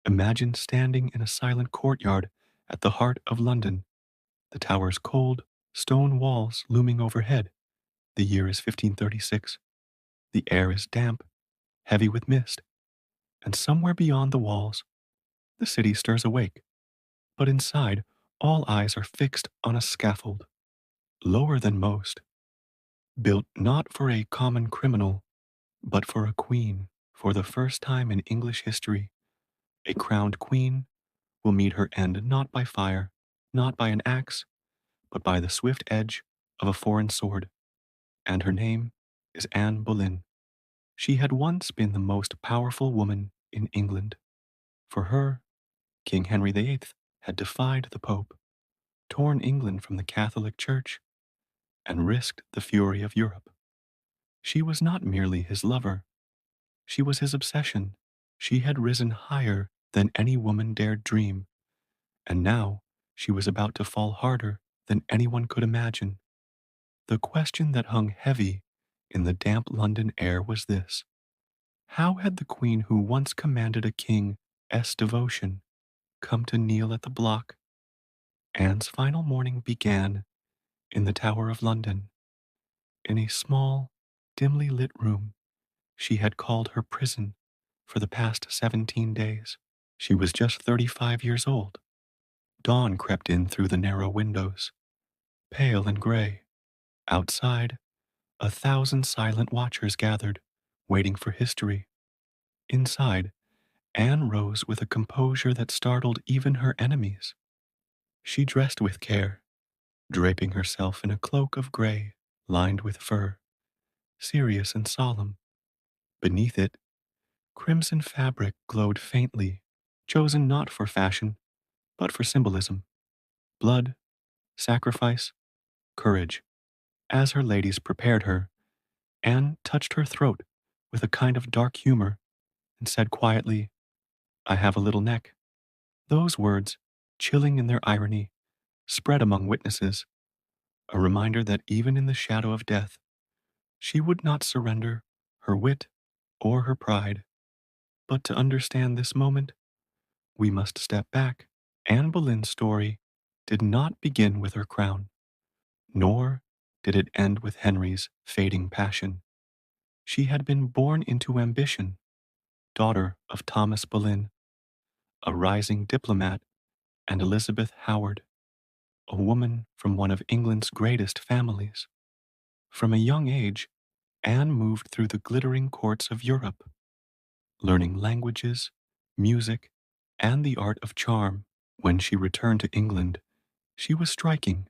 Imagine standing in a silent courtyard at the heart of London, the tower's cold, stone walls looming overhead. The year is 1536. The air is damp, heavy with mist, and somewhere beyond the walls, the city stirs awake. But inside, all eyes are fixed on a scaffold, lower than most, built not for a common criminal, but for a queen. For the first time in English history, a crowned queen will meet her end not by fire, not by an axe, but by the swift edge of a foreign sword. And her name is Anne Boleyn. She had once been the most powerful woman in England. For her, King Henry VIII had defied the Pope, torn England from the Catholic Church, and risked the fury of Europe. She was not merely his lover, she was his obsession. She had risen higher than any woman dared dream, and now she was about to fall harder than anyone could imagine. The question that hung heavy in the damp London air was this: how had the queen who once commanded a king's devotion come to kneel at the block? Anne's final morning began in the Tower of London, in a small, dimly lit room she had called her prison for the past 17 days. She was just 35 years old. Dawn crept in through the narrow windows, pale and gray. Outside, 1,000 silent watchers gathered, waiting for history. Inside, Anne rose with a composure that startled even her enemies. She dressed with care, draping herself in a cloak of gray lined with fur, serious and solemn. Beneath it, crimson fabric glowed faintly, chosen not for fashion, but for symbolism: blood, sacrifice, courage. As her ladies prepared her, Anne touched her throat with a kind of dark humor and said quietly, "I have a little neck." Those words, chilling in their irony, spread among witnesses, a reminder that even in the shadow of death, she would not surrender her wit or her pride. But to understand this moment, we must step back. Anne Boleyn's story did not begin with her crown, nor did it end with Henry's fading passion. She had been born into ambition, daughter of Thomas Boleyn, a rising diplomat, and Elizabeth Howard, a woman from one of England's greatest families. From a young age, Anne moved through the glittering courts of Europe, learning languages, music, and the art of charm. When she returned to England, she was striking,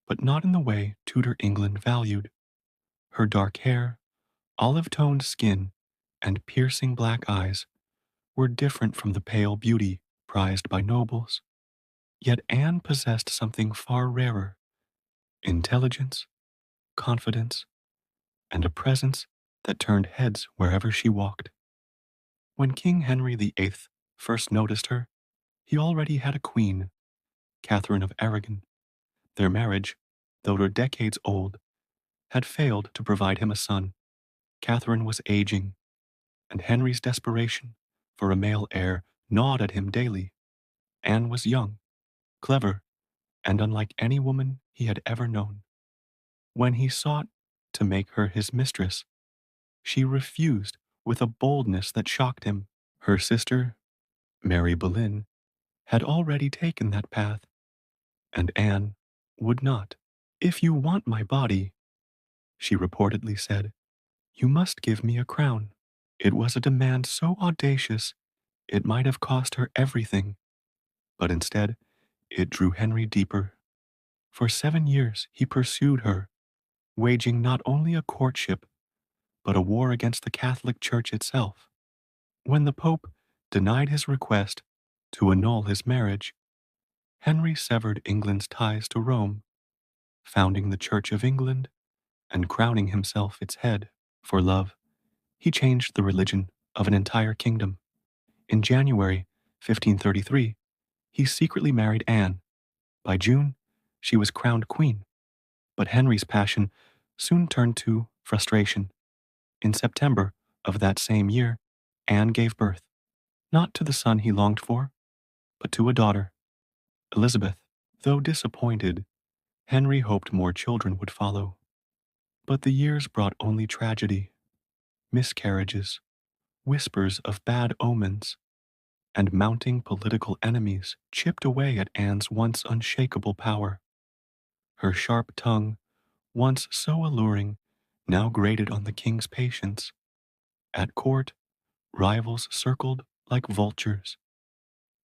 but not in the way Tudor England valued. Her dark hair, olive-toned skin, and piercing black eyes were different from the pale beauty prized by nobles. Yet Anne possessed something far rarer: intelligence, confidence, and a presence that turned heads wherever she walked. When King Henry VIII first noticed her, he already had a queen, Catherine of Aragon. Their marriage, though decades old, had failed to provide him a son. Catherine was aging, and Henry's desperation for a male heir gnawed at him daily. Anne was young, clever, and unlike any woman he had ever known. When he sought to make her his mistress, she refused with a boldness that shocked him. Her sister, Mary Boleyn, had already taken that path, and Anne would not. "If you want my body," she reportedly said, "you must give me a crown." It was a demand so audacious it might have cost her everything, but instead it drew Henry deeper. For 7 years he pursued her, waging not only a courtship, but a war against the Catholic Church itself. When the Pope denied his request to annul his marriage, Henry severed England's ties to Rome, founding the Church of England and crowning himself its head. For love, he changed the religion of an entire kingdom. In January 1533, he secretly married Anne. By June, she was crowned queen, but Henry's passion soon turned to frustration. In September of that same year, Anne gave birth. not to the son he longed for, but to a daughter, Elizabeth. Though disappointed, Henry hoped more children would follow. But the years brought only tragedy, miscarriages, whispers of bad omens, and mounting political enemies chipped away at Anne's once unshakable power. Her sharp tongue, once so alluring, now grated on the king's patience. At court, rivals circled like vultures.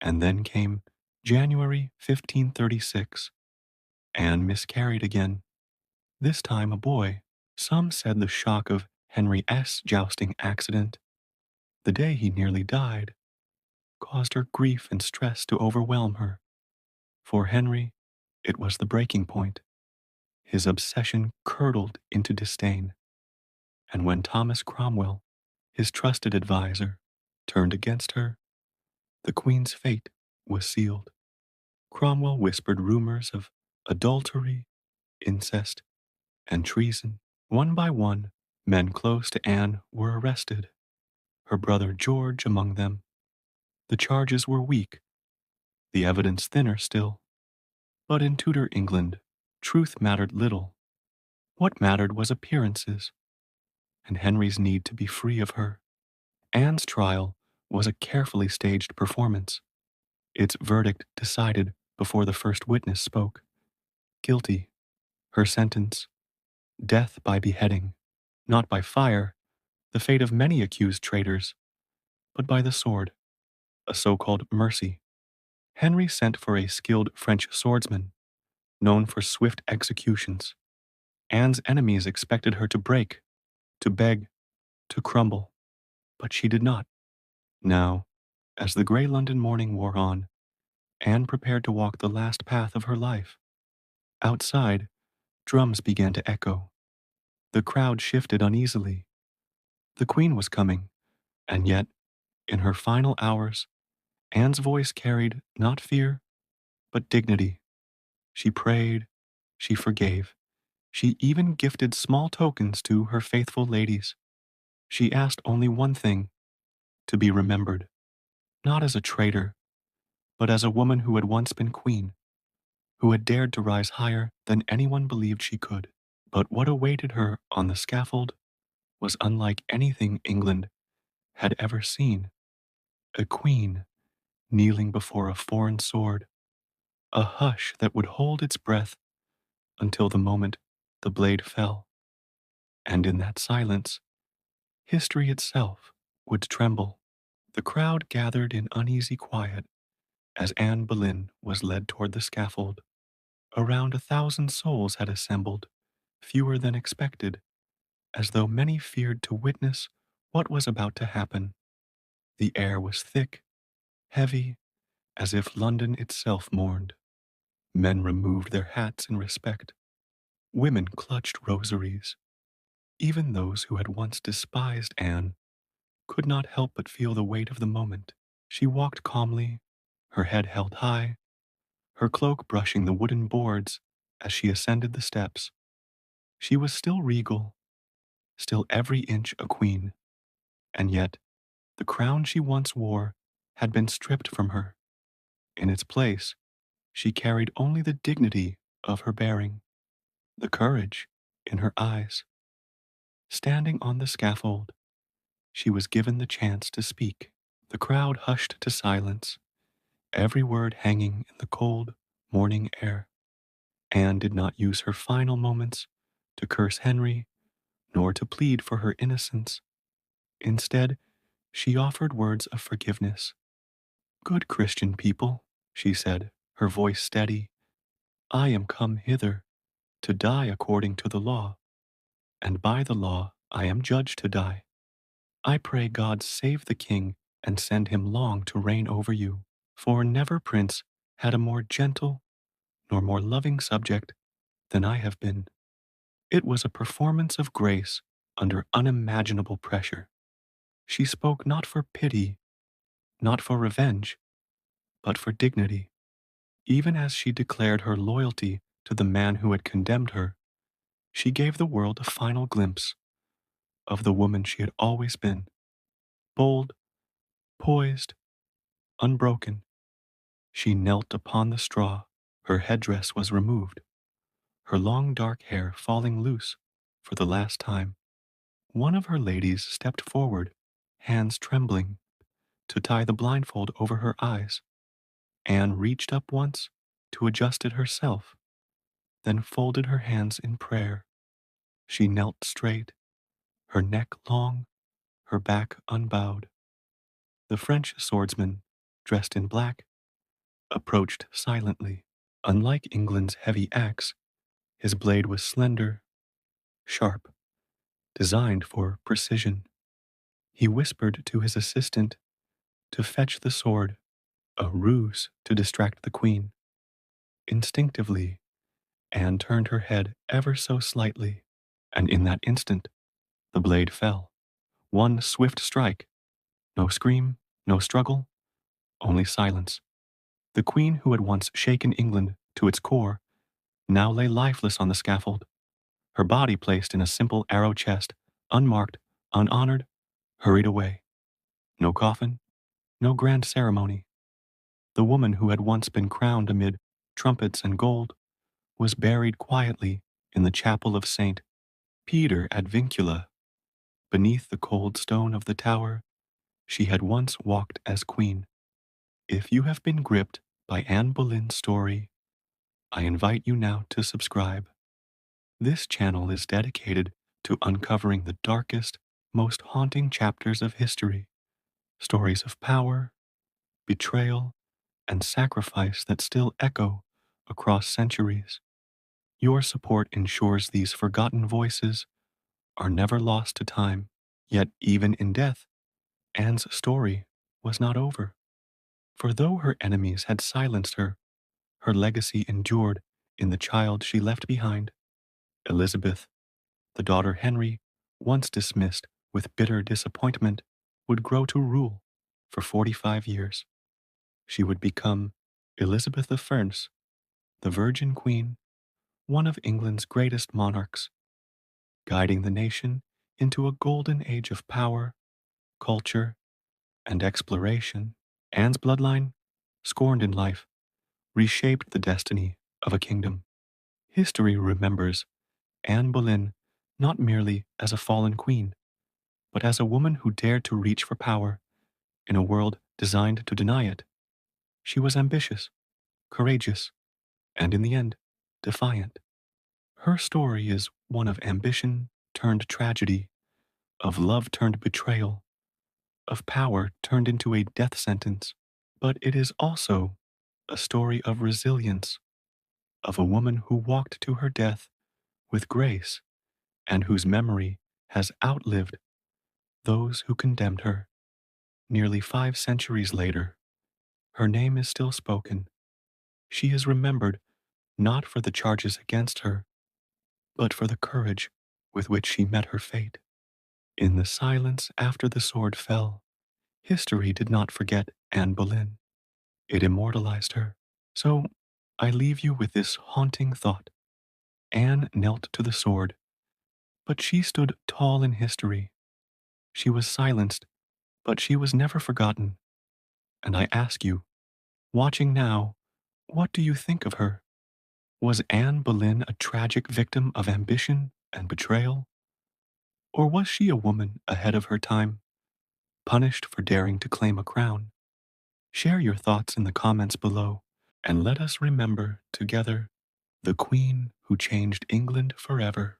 And then came January 1536. Anne miscarried again, this time a boy. Some said the shock of Henry's jousting accident, the day he nearly died, caused her grief and stress to overwhelm her. For Henry, it was the breaking point. His obsession curdled into disdain. And when Thomas Cromwell, his trusted adviser, turned against her, the Queen's fate was sealed. Cromwell whispered rumors of adultery, incest, and treason. One by one, men close to Anne were arrested, her brother George among them. The charges were weak, the evidence thinner still. But in Tudor England, truth mattered little. What mattered was appearances, and Henry's need to be free of her. Anne's trial was a carefully staged performance, its verdict decided before the first witness spoke. Guilty. Her sentence, death by beheading, not by fire, the fate of many accused traitors, but by the sword, a so-called mercy. Henry sent for a skilled French swordsman, known for swift executions. Anne's enemies expected her to break, to beg, to crumble, but she did not. Now, as the gray London morning wore on, Anne prepared to walk the last path of her life. Outside, drums began to echo. The crowd shifted uneasily. The Queen was coming, and yet, in her final hours, Anne's voice carried not fear, but dignity. She prayed, she forgave, she even gifted small tokens to her faithful ladies. She asked only one thing, to be remembered, not as a traitor, but as a woman who had once been queen, who had dared to rise higher than anyone believed she could. But what awaited her on the scaffold was unlike anything England had ever seen. A queen kneeling before a foreign sword, a hush that would hold its breath until the moment the blade fell. And in that silence, history itself would tremble. The crowd gathered in uneasy quiet as Anne Boleyn was led toward the scaffold. Around 1,000 souls had assembled, fewer than expected, as though many feared to witness what was about to happen. The air was thick, heavy, as if London itself mourned. Men removed their hats in respect. Women clutched rosaries. Even those who had once despised Anne could not help but feel the weight of the moment. She walked calmly, her head held high, her cloak brushing the wooden boards as she ascended the steps. She was still regal, still every inch a queen, and yet the crown she once wore had been stripped from her. In its place, she carried only the dignity of her bearing, the courage in her eyes. Standing on the scaffold, she was given the chance to speak. The crowd hushed to silence, every word hanging in the cold morning air. Anne did not use her final moments to curse Henry, nor to plead for her innocence. Instead, she offered words of forgiveness. Good Christian people, she said, her voice steady, I am come hither to die according to the law, and by the law I am judged to die. I pray God save the king and send him long to reign over you, for never prince had a more gentle nor more loving subject than I have been. It was a performance of grace under unimaginable pressure. She spoke not for pity, not for revenge, but for dignity. Even as she declared her loyalty to the man who had condemned her, she gave the world a final glimpse of the woman she had always been, bold, poised, unbroken. She knelt upon the straw. Her headdress was removed, her long dark hair falling loose for the last time. One of her ladies stepped forward, hands trembling, to tie the blindfold over her eyes. Anne reached up once to adjust it herself, then folded her hands in prayer. She knelt straight, her neck long, her back unbowed. The French swordsman, dressed in black, approached silently. Unlike England's heavy axe, his blade was slender, sharp, designed for precision. He whispered to his assistant to fetch the sword, a ruse to distract the queen. Instinctively, Anne turned her head ever so slightly, and in that instant, the blade fell. One swift strike. No scream, no struggle, only silence. The queen who had once shaken England to its core now lay lifeless on the scaffold, her body placed in a simple arrow chest, unmarked, unhonored, hurried away. No coffin, no grand ceremony. The woman who had once been crowned amid trumpets and gold was buried quietly in the chapel of St. Peter ad Vincula. Beneath the cold stone of the tower, she had once walked as queen. If you have been gripped by Anne Boleyn's story, I invite you now to subscribe. This channel is dedicated to uncovering the darkest, most haunting chapters of history, stories of power, betrayal, and sacrifice that still echo across centuries. Your support ensures these forgotten voices are never lost to time. Yet even in death, Anne's story was not over. For though her enemies had silenced her, her legacy endured in the child she left behind. Elizabeth, the daughter Henry, once dismissed with bitter disappointment, would grow to rule for 45 years. She would become Elizabeth I, the Virgin Queen, one of England's greatest monarchs, guiding the nation into a golden age of power, culture, and exploration. Anne's bloodline, scorned in life, reshaped the destiny of a kingdom. History remembers Anne Boleyn not merely as a fallen queen, but as a woman who dared to reach for power in a world designed to deny it. She was ambitious, courageous, and in the end, defiant. Her story is one of ambition turned tragedy, of love turned betrayal, of power turned into a death sentence. But it is also a story of resilience, of a woman who walked to her death with grace and whose memory has outlived those who condemned her. Nearly 5 centuries later, her name is still spoken. She is remembered not for the charges against her, but for the courage with which she met her fate. In the silence after the sword fell, history did not forget Anne Boleyn. It immortalized her. So I leave you with this haunting thought. Anne knelt to the sword, but she stood tall in history. She was silenced, but she was never forgotten. And I ask you, watching now, what do you think of her? Was Anne Boleyn a tragic victim of ambition and betrayal? Or was she a woman ahead of her time, punished for daring to claim a crown? Share your thoughts in the comments below, and let us remember together the queen who changed England forever.